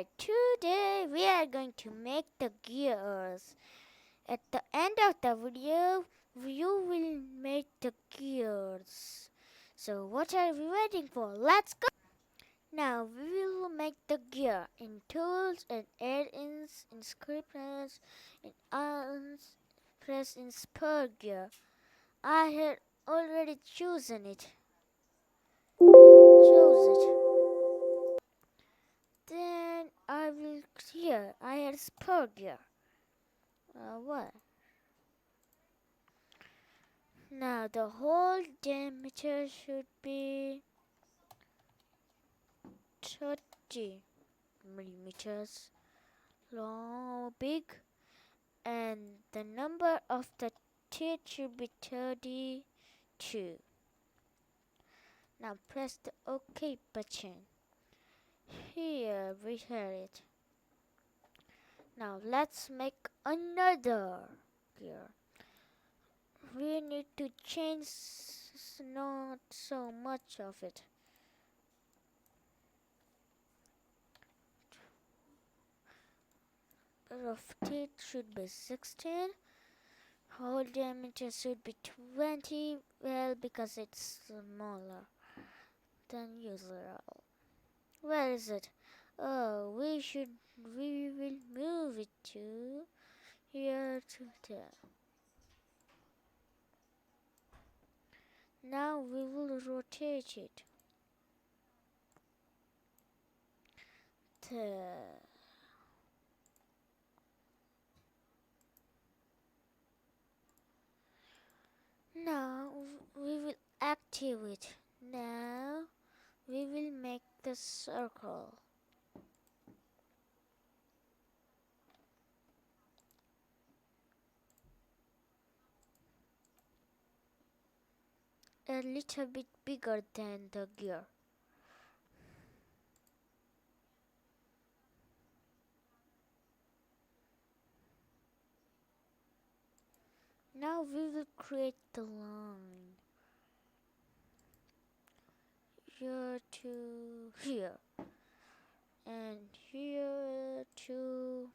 Alright, today we are going to make the gears. At the end of the video, you will make the gears. So what are we waiting for? Let's go! Now we will make the gear in tools and add-ins, in scripts, in arms, press in spur gear. I had already chosen it. Chose it. Then I will here. I had spur gear. What? Now the whole diameter should be 30 millimeters long, big, and the number of the teeth should be 32. Now press the OK button. Here we have it. Now let's make another gear. We need to change not so much of it. Of teeth should be 16. Whole diameter should be 20. Well, because it's smaller than usual. Where is it? Oh, we will move it to here to there. Now we will rotate it. There. Now we will activate. Now we will make the circle. A little bit bigger than the gear. Now we will create the line. Here to here. And here to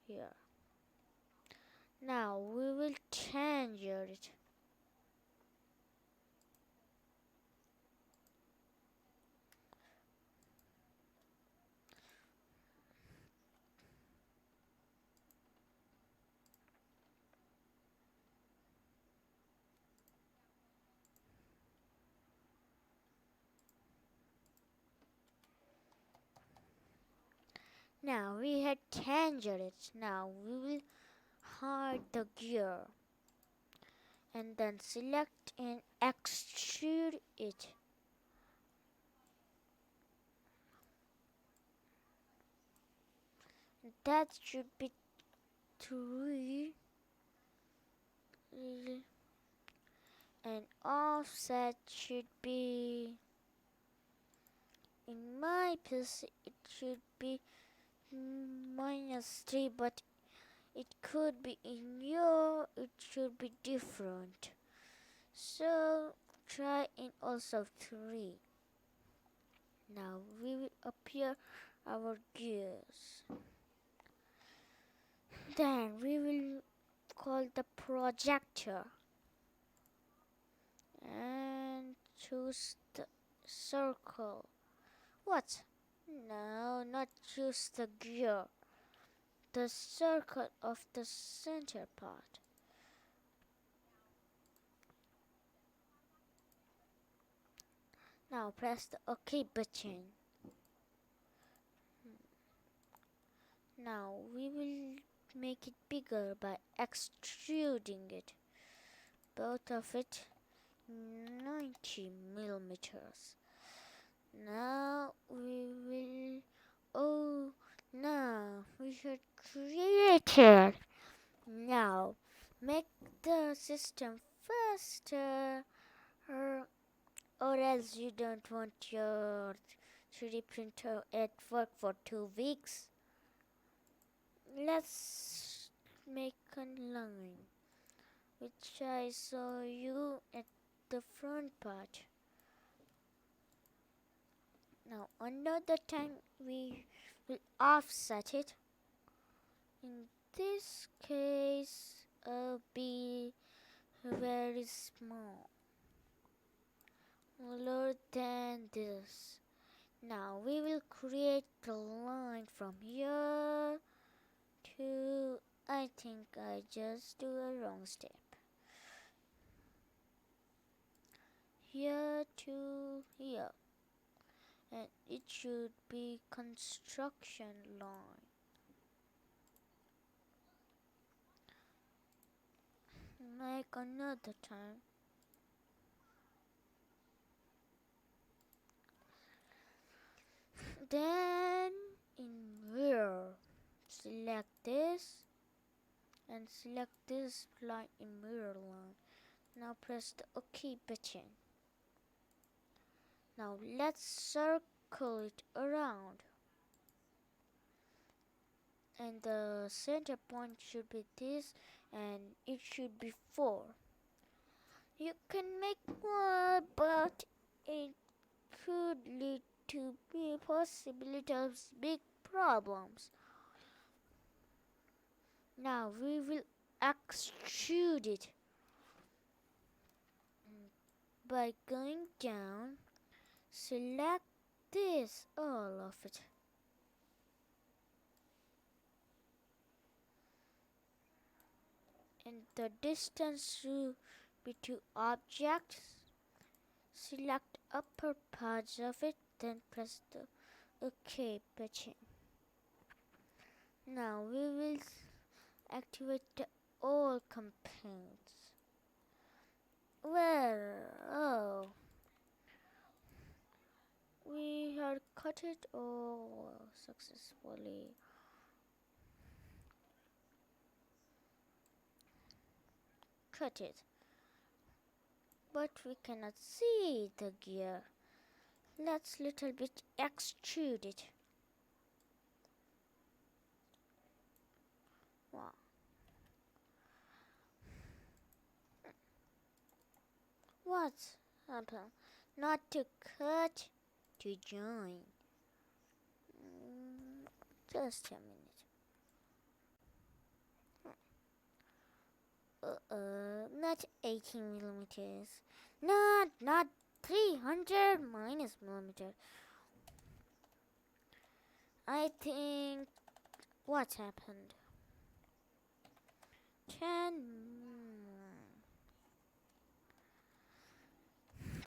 here. Now we will change it. Now we had changed it. Now we will hide the gear and then select and extrude it. That should be 3 and offset should be, in my PC it should be -3, but it could be in your, it should be different. So try in also 3. Now we will appear our gears. Then we will call the projector and choose the circle. What? No, not choose the gear. The circle of the center part. Now press the OK button. Now we will make it bigger by extruding it. Both of it 90 millimeters. Now we will, now we should create it. Now make the system faster, or else you don't want your 3D printer at work for 2 weeks. Let's make a line, which I saw you at the front part. Now another time we will offset it. In this case, be very small, smaller than this. Now we will create the line from here to, I think I just do a wrong step. Here to here. And it should be construction line. Like another time. Then in mirror, select this and select this line in mirror line. Now press the OK button. Now let's circle it around. And the center point should be this, and it should be 4. You can make more, but it could lead to the possibility of big problems. Now we will extrude it by going down. Select this, all of it. And the distance between objects. Select upper parts of it, then press the OK button. Now we will activate the all components. Oh, we had cut it all successfully. Cut it. But we cannot see the gear. Let's little bit extrude it. Wow. What happened? Not to cut, to join. Just a minute. Not 18 millimeters. Not 300 minus millimeter. I think what happened? 10,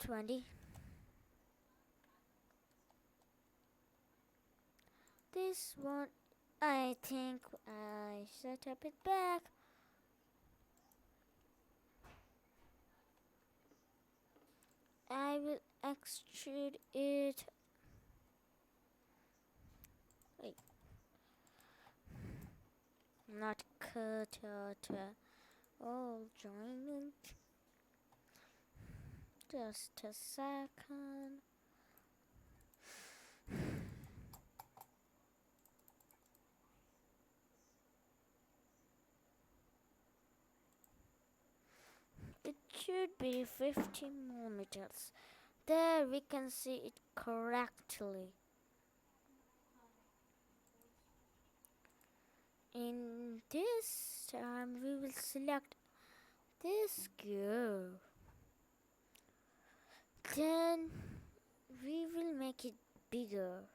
20. This one, I think I set up it back. I will extrude it. Wait. Not cut out all joint. Just a second. It should be 50 millimeters. There we can see it correctly. In this time we will select this gear. Then we will make it bigger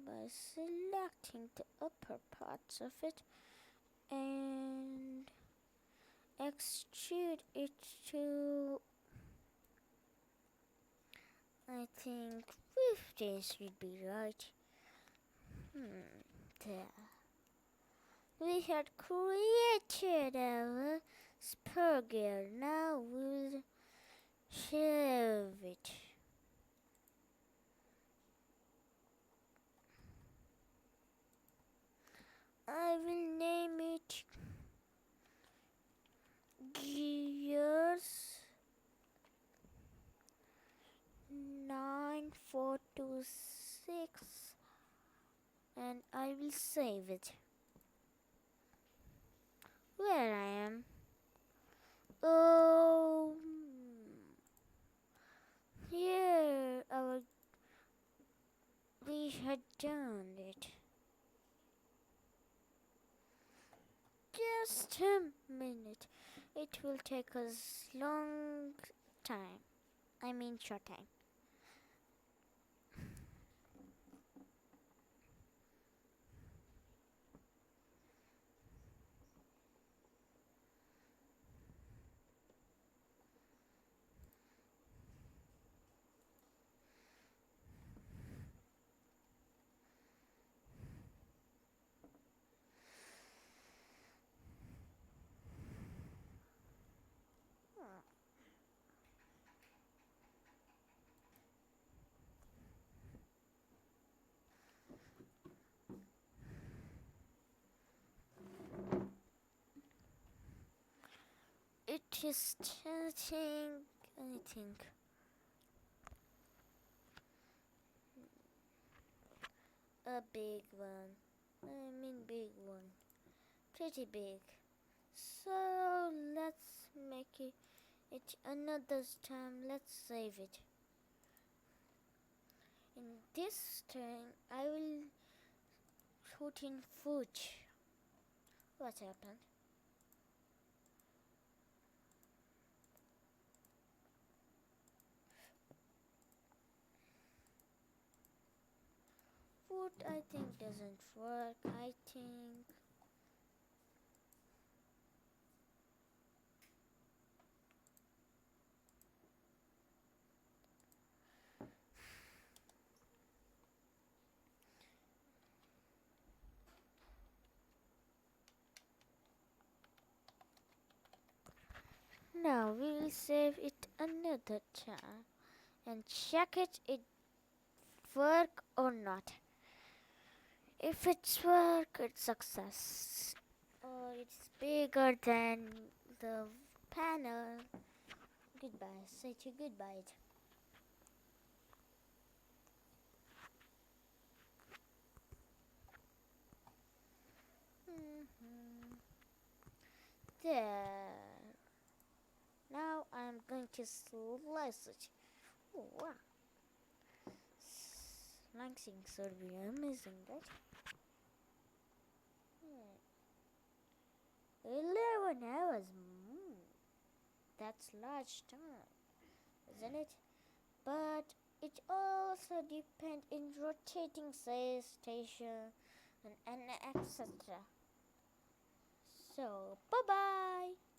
by selecting the upper parts of it and extrude it to, I think 50 should be right. There. We had created our spur gear. Now we'll shave it. I will name it Gears 9426 and I will save it. Where I am? Oh, here our had done it. Just a minute. It will take us long time. I mean short time. It is starting, I think. A big one. I mean big one. Pretty big. So let's make it another time. Let's save it. In this turn, I will put in food. What happened? Food, I think, doesn't work. I think. Now we will save it another time and check it work or not. If it's work, it's success. Or it's bigger than the panel. Goodbye. Say to goodbye. There. Now I'm going to slice it. Oh, wow. Slicing should be amazing, right? 11 hours. That's large time, isn't it? But it also depends in rotating station and etc. So, bye bye.